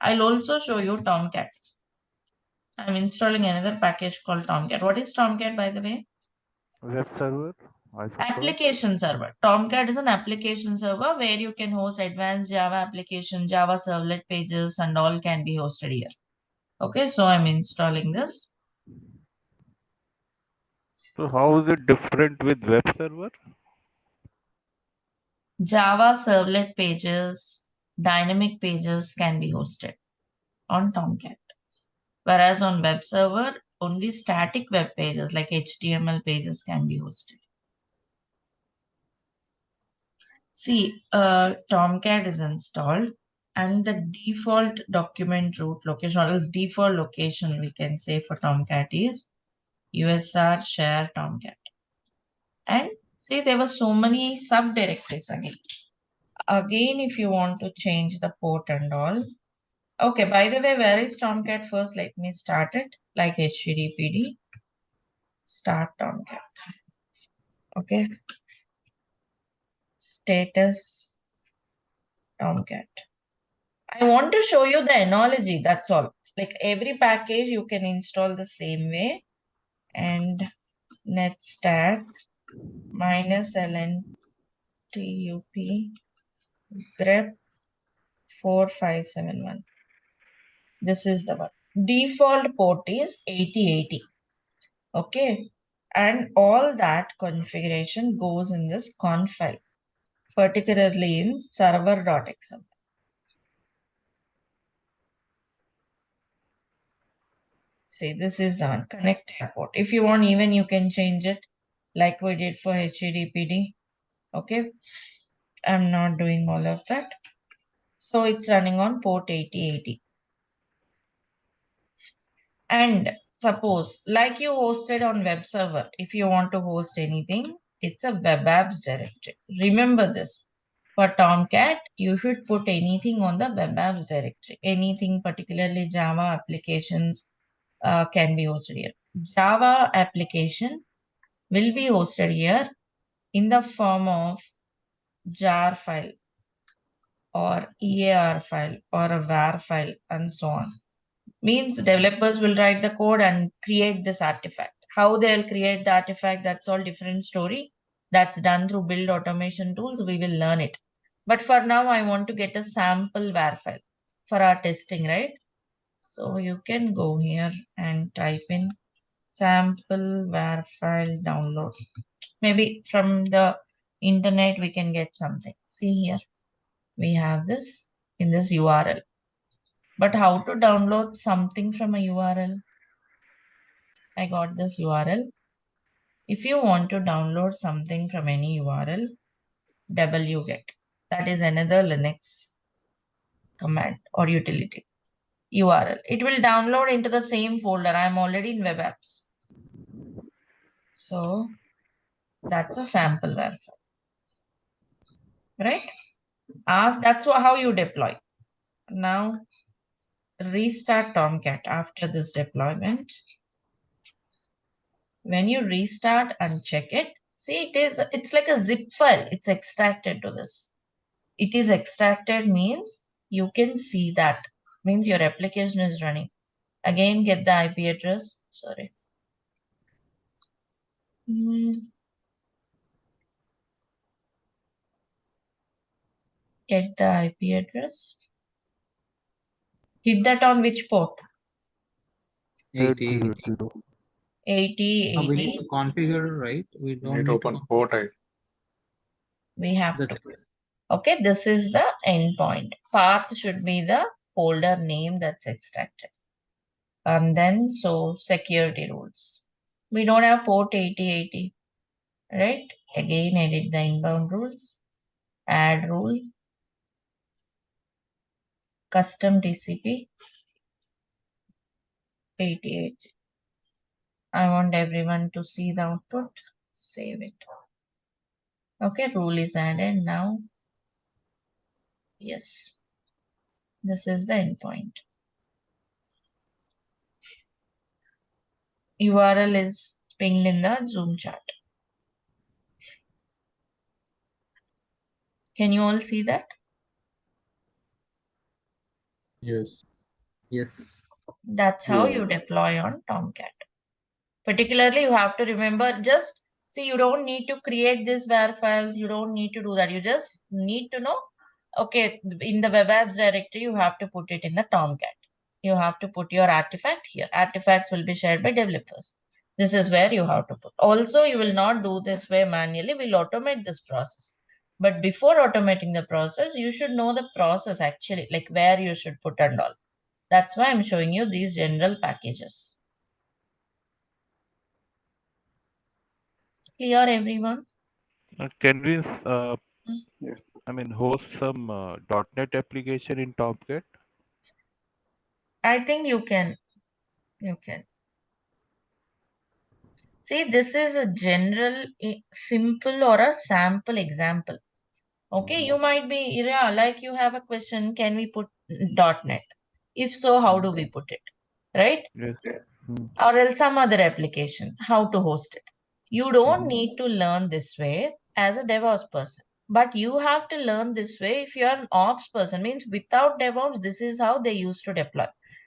Speaker 2: I'll also show you Tomcat. I'm installing another package called Tomcat. What is Tomcat, by the way?
Speaker 6: Web server, I suppose.
Speaker 2: Application server. Tomcat is an application server where you can host advanced Java application, Java servlet pages, and all can be hosted here. Okay, so I'm installing this.
Speaker 6: So how is it different with web server?
Speaker 2: Java servlet pages, dynamic pages can be hosted on Tomcat. Whereas on web server, only static web pages like HTML pages can be hosted. See, Tomcat is installed and the default document root location, or else default location we can say for Tomcat is USR share Tomcat. And see, there were so many subdirectories again. Again, if you want to change the port and all. Okay, by the way, where is Tomcat first? Let me start it like HTTPD. Start Tomcat. Okay. Status Tomcat. I want to show you the analogy, that's all. Like every package you can install the same way. And netstat -lntup grep 4571. This is the one. Default port is 8080. Okay. And all that configuration goes in this conf file, particularly in server.xml. See, this is the one, connect port. If you want, even you can change it like we did for HTTPD. Okay. I'm not doing all of that. So it's running on port 8080. And suppose like you hosted on web server, if you want to host anything, it's a web apps directory. Remember this. For Tomcat, you should put anything on the web apps directory. Anything, particularly Java applications, can be hosted here. Java application will be hosted here in the form of jar file or EAR file or a var file and so on. Means developers will write the code and create this artifact. How they'll create the artifact, that's all different story. That's done through build automation tools. We will learn it. But for now, I want to get a sample var file for our testing, right? So you can go here and type in sample var file download. Maybe from the internet we can get something. See here, we have this in this URL. But how to download something from a URL? I got this URL. If you want to download something from any URL, wget. That is another Linux command or utility. URL. It will download into the same folder. I'm already in web apps. So that's a sample var file. Right? That's how you deploy. Now restart Tomcat after this deployment. When you restart and check it, see it's like a zip file. It's extracted to this. It is extracted means you can see that. Means your application is running. Again, get the IP address. Sorry. Get the IP address. Hit that on which port?
Speaker 4: 80.
Speaker 2: 8080.
Speaker 4: We need to configure, right? We
Speaker 3: You
Speaker 4: don't
Speaker 3: need to open port ID.
Speaker 2: We have
Speaker 4: That's
Speaker 2: to.
Speaker 4: it.
Speaker 2: Okay, this is the endpoint. Path should be the folder name that's extracted. And then, so security rules. We don't have port 8080, right? Again, edit the inbound rules. Add rule. Custom TCP. 88. I want everyone to see the output. Save it. Okay, rule is added now. Yes, this is the endpoint. URL is pinged in the Zoom chat. Can you all see that?
Speaker 5: Yes.
Speaker 4: Yes.
Speaker 2: That's how you
Speaker 1: Yes.
Speaker 2: deploy on Tomcat. Particularly, you have to remember, just see, you don't need to create these var files. You don't need to do that. You just need to know, okay, in the web apps directory, you have to put it in the Tomcat. You have to put your artifact here. Artifacts will be shared by developers. This is where you have to put. Also, you will not do this way manually. We'll automate this process. But before automating the process, you should know the process actually, like where you should put and all. That's why I'm showing you these general packages. Clear, everyone?
Speaker 6: Can we,
Speaker 1: Yes.
Speaker 6: I mean, host some .NET application in Tomcat?
Speaker 2: I think you can. You can. See, this is a general, simple or a sample example. Okay, you might be, yeah, like you have a question, can we put .NET? If so, how do we put it? Right?
Speaker 6: Yes. Mm.
Speaker 2: Or else some other application, how to host it. You don't need to learn this way as a DevOps person, but you have to learn this way if you are an ops person. Means without DevOps, this is how they used to deploy.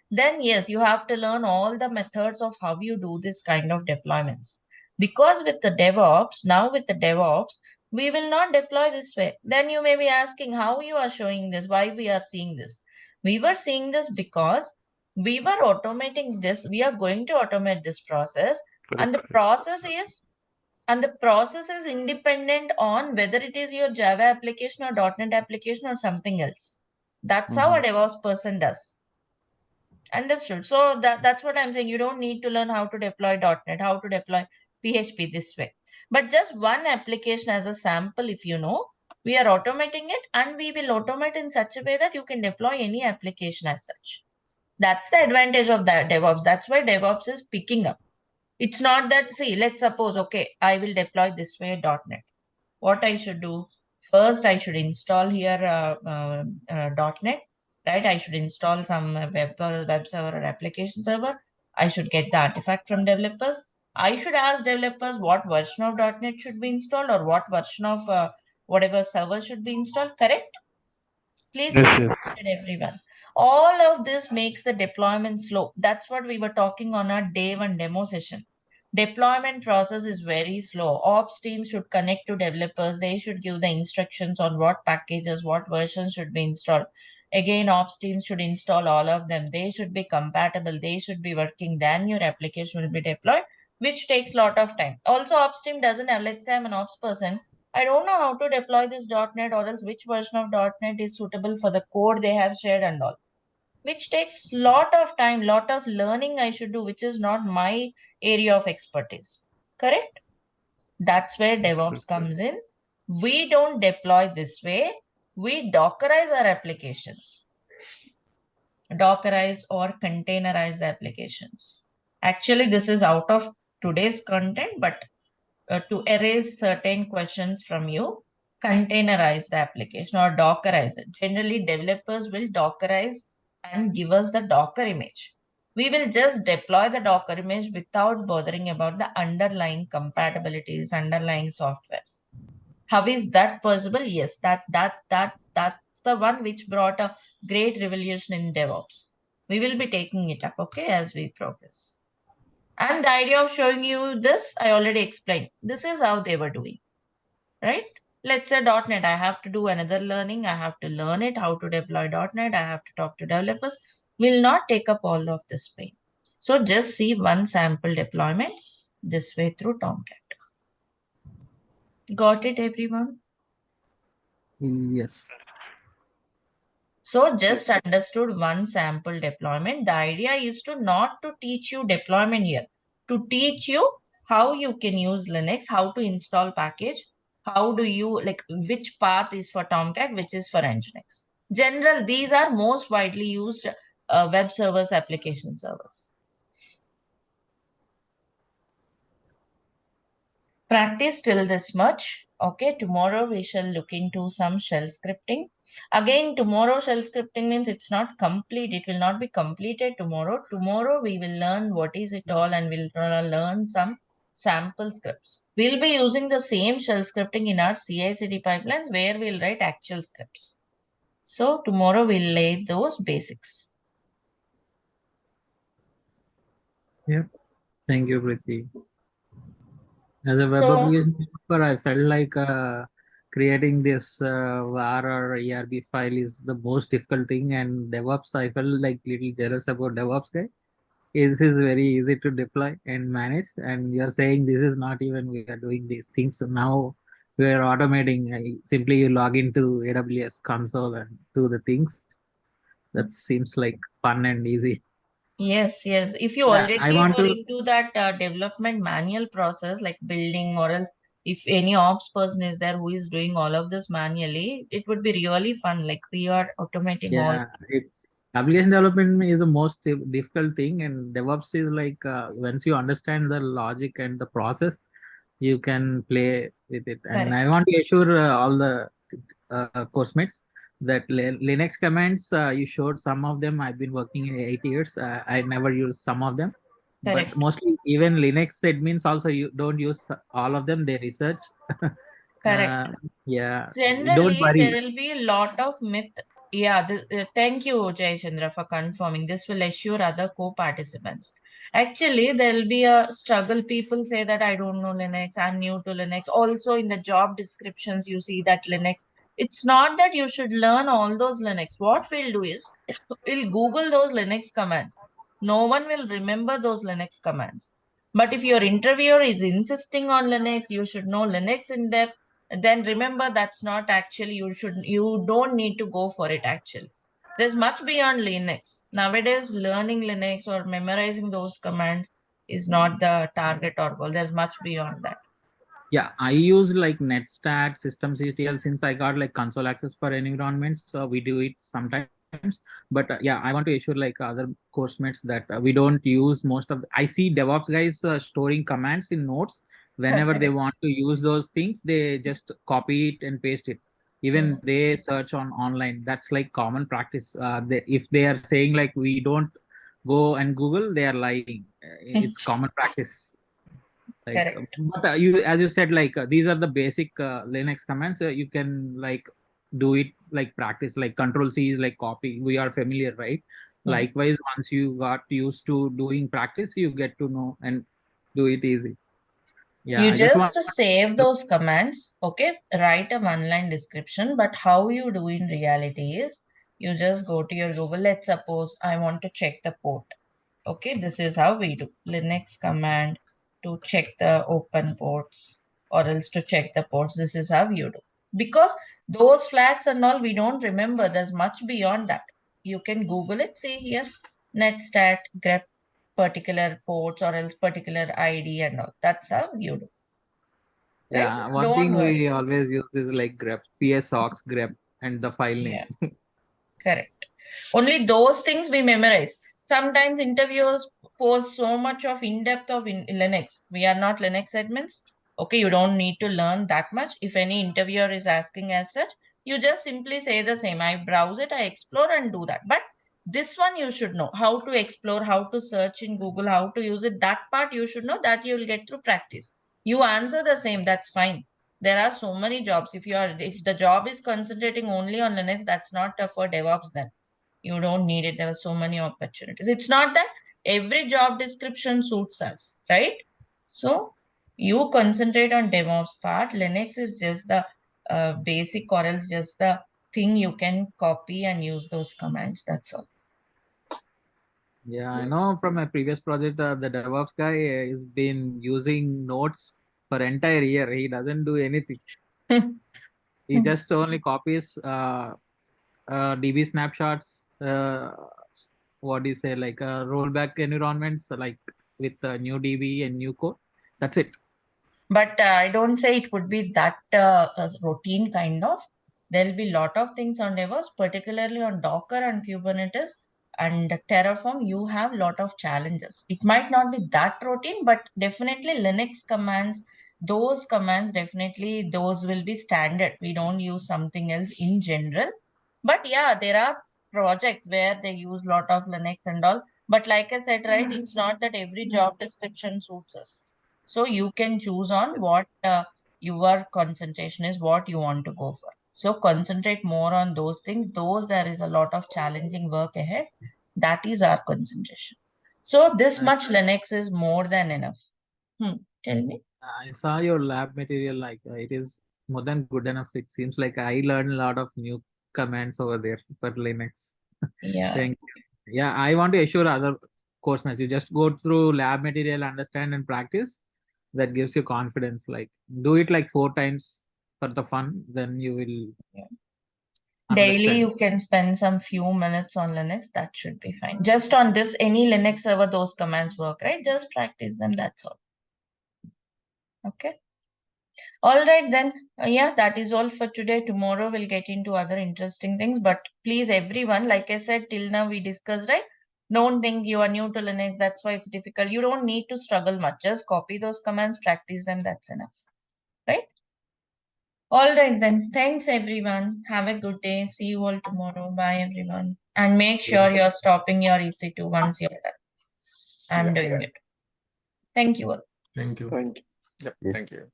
Speaker 2: Then yes, you have to learn all the methods of how you do this kind of deployments. Because with the DevOps, now with the DevOps, we will not deploy this way. Then you may be asking how you are showing this, why we are seeing this. We were seeing this because we were automating this. We are going to automate this process, and
Speaker 6: Correct.
Speaker 2: the process is independent on whether it is your Java application or .NET application or something else. That's how a DevOps person does. Understood. So that's what I'm saying. You don't need to learn how to deploy .NET, how to deploy PHP this way. But just one application as a sample, if you know, we are automating it, and we will automate in such a way that you can deploy any application as such. That's the advantage of that DevOps. That's why DevOps is picking up. It's not that, see, let's suppose, okay, I will deploy this way .NET. What I should do? First, I should install here .NET, right? I should install some web server or application server. I should get the artifact from developers. I should ask developers what version of .NET should be installed or what version of whatever server should be installed, correct? Please
Speaker 6: Yes,
Speaker 2: stay
Speaker 6: yes.
Speaker 2: connected, everyone. All of this makes the deployment slow. That's what we were talking on our day one demo session. Deployment process is very slow. Ops team should connect to developers. They should give the instructions on what packages, what versions should be installed. Again, ops team should install all of them. They should be compatible. They should be working. Then your application will be deployed, which takes a lot of time. Also, ops team doesn't have, let's say I'm an ops person. I don't know how to deploy this .NET or else which version of .NET is suitable for the code they have shared and all, which takes lot of time, lot of learning I should do, which is not my area of expertise. Correct? That's where DevOps comes in. We don't deploy this way. We Dockerize our applications. Dockerize or containerize the applications. Actually, this is out of today's content, but to erase certain questions from you, containerize the application or Dockerize it. Generally, developers will Dockerize and give us the Docker image. We will just deploy the Docker image without bothering about the underlying compatibilities, underlying softwares. How is that possible? Yes, that's the one which brought a great revolution in DevOps. We will be taking it up, okay, as we progress. And the idea of showing you this, I already explained. This is how they were doing, right? Let's say .NET, I have to do another learning. I have to learn it, how to deploy .NET. I have to talk to developers. Will not take up all of this pain. So just see one sample deployment this way through Tomcat. Got it, everyone?
Speaker 4: Yes.
Speaker 2: So just understood one sample deployment. The idea is to not to teach you deployment here, to teach you how you can use Linux, how to install package, how do you like which path is for Tomcat, which is for Nginx. General, these are most widely used web servers, application servers. Practice till this much. Okay, tomorrow we shall look into some shell scripting. Again, tomorrow shell scripting means it's not complete. It will not be completed tomorrow. Tomorrow we will learn what is it all, and we'll learn some sample scripts. We'll be using the same shell scripting in our CI/CD pipelines where we'll write actual scripts. So tomorrow we'll lay those basics.
Speaker 4: Yeah. Thank you, Preethi. As a web
Speaker 2: So
Speaker 4: application developer, I felt like creating this var or ERB file is the most difficult thing, and DevOps, I felt like little jealous about DevOps guy. This is very easy to deploy and manage, and you're saying this is not even we are doing these things. So now we are automating. Simply you log into AWS console and do the things. That seems like fun and easy.
Speaker 2: yes, yes. If you
Speaker 4: Yeah, I
Speaker 2: already
Speaker 4: want
Speaker 2: were
Speaker 4: to.
Speaker 2: into that development manual process, like building, or else if any ops person is there who is doing all of this manually, it would be really fun. Like we are automating all.
Speaker 4: Yeah, it's application development is the most difficult thing, and DevOps is like once you understand the logic and the process, you can play with it. And
Speaker 2: Correct,
Speaker 4: I want to assure all the course mates that Linux commands, you showed some of them. I've been working in 8 years. I never use some of them, but
Speaker 2: correct,
Speaker 4: mostly even Linux admins also you don't use all of them. They research.
Speaker 2: correct.
Speaker 4: Yeah, don't
Speaker 2: Generally, there
Speaker 4: worry.
Speaker 2: will be a lot of myth. Yeah, thank you, Jayachandra, for confirming. This will assure other co-participants. Actually, there will be a struggle. People say that I don't know Linux, I'm new to Linux. Also, in the job descriptions, you see that Linux. It's not that you should learn all those Linux. What we'll do is we'll Google those Linux commands. No one will remember those Linux commands. But if your interviewer is insisting on Linux, you should know Linux in depth, then remember that's not actually you don't need to go for it actually. There's much beyond Linux. Nowadays, learning Linux or memorizing those commands is not the target or goal. There's much beyond that.
Speaker 4: Yeah, I use like netstat systemctl since I got like console access for environments. So we do it sometimes. But yeah, I want to assure like other course mates that we don't use most of. I see DevOps guys storing commands in notes. Whenever they
Speaker 2: Correct.
Speaker 4: want to use those things, they just copy it and paste it.
Speaker 2: Hmm.
Speaker 4: Even they search on online. That's like common practice. If they are saying like we don't go and Google, they are lying. It's common practice. Like
Speaker 2: Correct.
Speaker 4: but you as you said like these are the basic Linux commands. You can like do it like practice, like control C is like copy, we are familiar, right?
Speaker 2: Hmm.
Speaker 4: Likewise, once you got used to doing practice, you get to know and do it easy. Yeah,
Speaker 2: You
Speaker 4: I just want.
Speaker 2: just save those commands, okay? Write a one-line description, but how you do in reality is you just go to your Google. Let's suppose I want to check the port. Okay, this is how we do. Linux command to check the open ports or else to check the ports. This is how you do. Because those flags and all we don't remember. There's much beyond that. You can Google it. See here, netstat grep particular ports or else particular ID and all. That's how you do. Right?
Speaker 4: Yeah, one
Speaker 2: Don't
Speaker 4: thing
Speaker 2: worry.
Speaker 4: we always use is like grep, psocks grep, and the file name.
Speaker 2: Yeah, correct. Only those things we memorize. Sometimes interviewers pose so much of in-depth of Linux. We are not Linux admins. Okay, you don't need to learn that much. If any interviewer is asking as such, you just simply say the same. I browse it, I explore and do that. But this one you should know how to explore, how to search in Google, how to use it. That part you should know, that you will get through practice. You answer the same, that's fine. There are so many jobs. If the job is concentrating only on Linux, that's not for DevOps then. You don't need it. There are so many opportunities. It's not that every job description suits us, right? So you concentrate on DevOps part. Linux is just the basic or else just the thing you can copy and use those commands. That's all.
Speaker 4: Yeah, I know from my previous project, the DevOps guy has been using notes for entire year. He doesn't do anything. He just only copies DB snapshots. What do you say? Like rollback environments, like with new DB and new code. That's it.
Speaker 2: But I don't say it would be that routine kind of. There'll be a lot of things on DevOps, particularly on Docker and Kubernetes and Terraform. You have a lot of challenges. It might not be that routine, but definitely Linux commands, those commands, definitely those will be standard. We don't use something else in general. But yeah, there are projects where they use lot of Linux and all. But like I said, right, it's not that every job description suits us. So you can choose on
Speaker 5: Yes.
Speaker 2: what your concentration is, what you want to go for. So concentrate more on those things. Those there is a lot of challenging work ahead. That is our concentration. So this much Linux is more than enough. Tell me.
Speaker 4: I saw your lab material, like it is more than good enough. It seems like I learned a lot of new commands over there for Linux.
Speaker 2: Yeah.
Speaker 4: Thank you. Yeah, I want to assure other course mates, you just go through lab material, understand and practice. That gives you confidence. Like do it like 4 times for the fun, then you will
Speaker 2: Daily,
Speaker 4: understand.
Speaker 2: you can spend some few minutes on Linux. That should be fine. Just on this, any Linux server, those commands work, right? Just practice them. That's all. Okay. All right, then. Yeah, that is all for today. Tomorrow we'll get into other interesting things. But please, everyone, like I said, till now we discussed, right? Don't think you are new to Linux. That's why it's difficult. You don't need to struggle much. Just copy those commands, practice them. That's enough. Right? All right, then. Thanks, everyone. Have a good day. See you all tomorrow. Bye, everyone. And make sure you're stopping your EC2 once you're done. I'm doing it. Thank you all.
Speaker 5: Thank you.
Speaker 1: Thank you.
Speaker 3: Yep. Thank you.